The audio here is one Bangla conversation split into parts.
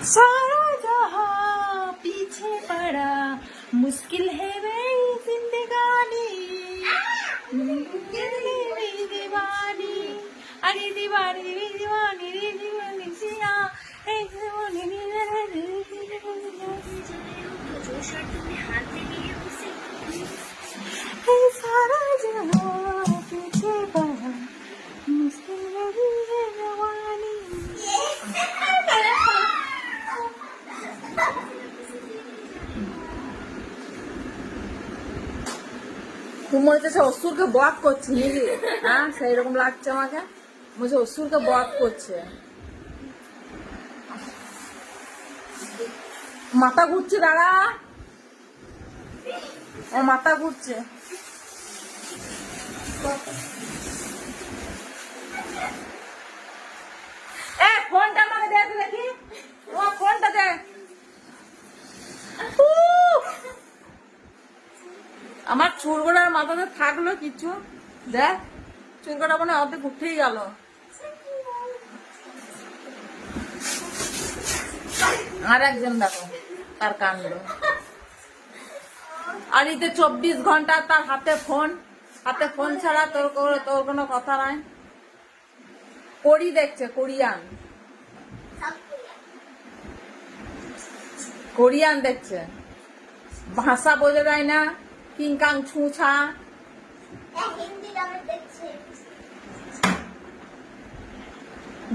सारा जहां पीछे पड़ा, मुश्किल है मेरी जिंदगानी, मेरी दीवानी, अरे दीवानी रे दीवानी रे दीवानी सिया, सारा जहां पीछे पड़ा, मुश्किल मेरी जवानी। तुम মনে হচ্ছে অসুরকে বক করছে নাকি? হ্যাঁ সেই রকম লাগছে আমাকে, মনে অসুরকে বক করছে। মাথা ঘুরছে, দাঁড়া, ও মাথা ঘুরছে। ফোনটা আমাকে দে তো দেখি, ও ফোনটা দে। আমার চুলগোড়ার মাথাতে থাকলো কিছু, দেখ চুলগোড়া মনে অর্ধেক উঠেই গেল। আর একজন দেখো তার কাণ্ড। আর এতে 24 ঘন্টা তার হাতে ফোন ছাড়া তোর কোনো কথা নাই। করি দেখছে, কোরিয়ান দেখছে, ভাষা বোঝা যায় না, কিংকাং ছুঁছা।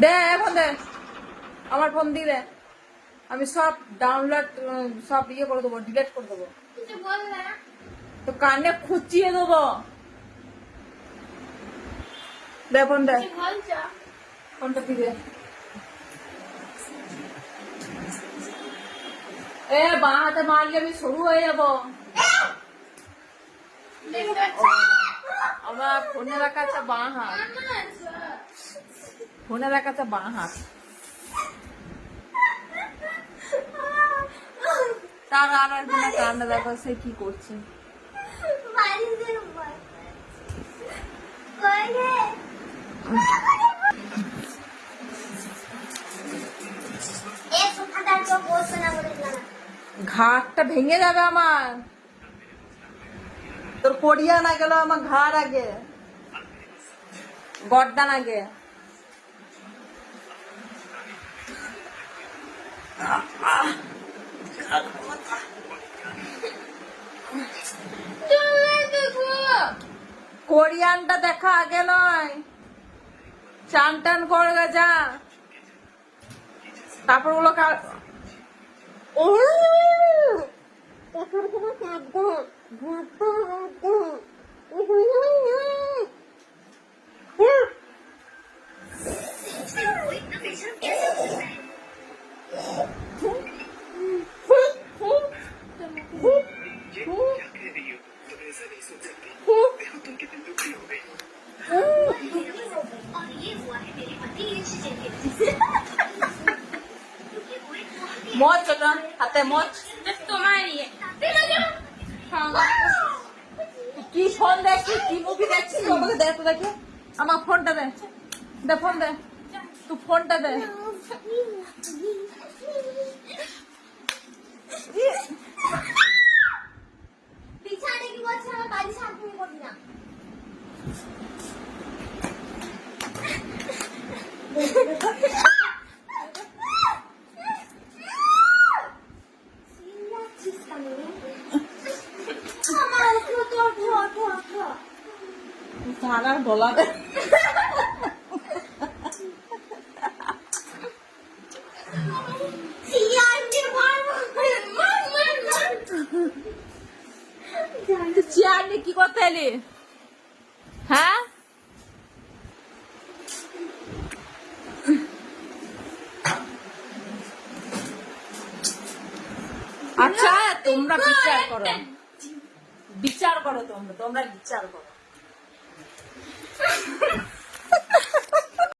দে এখন দে, আমার ফোন দিয়ে দে, আমি সব ডাউনলোড সব ইয়ে করে দেবো, ডিলিট করে দেবো, তো কানে খুঁচিয়ে দেবো। দে ফোন দে, ফোনটা দিয়ে এ বাঁ হাতে মারলে আমি শুরু হয়ে যাবো। আমার ফোনে রাখা আছে বাঁ হাত, ফোনে রাখা আছে বাঁ হাত। তার আর একজনের কান্না দেখো, সে কি করছে। ঘাটটা ভেঙে যাবে আমার, তোর কোরিয়া না গেল আমার ঘাড় আগে, গর্দান আগে। কোরিয়ানটা দেখা আগে নয়, চান টান করবে যা, তারপর ওগুলো মচ হাতে মচ তোমার কি ফোন দেখছিস, কি মুভি দেখছিস, আমাকে দে তো দেখে, আমার ফোনটা দে, দে ফোন দে, তুই ফোনটা দে। পিছাড়ে কি বলছিস, আমার বাড়ি শান্তি করবি না। সারার গলা চেয়ার নিয়ে কি করতে এলি? হ্যাঁ আচ্ছা, তোমরা বিচার করো, তোমরা বিচার করো।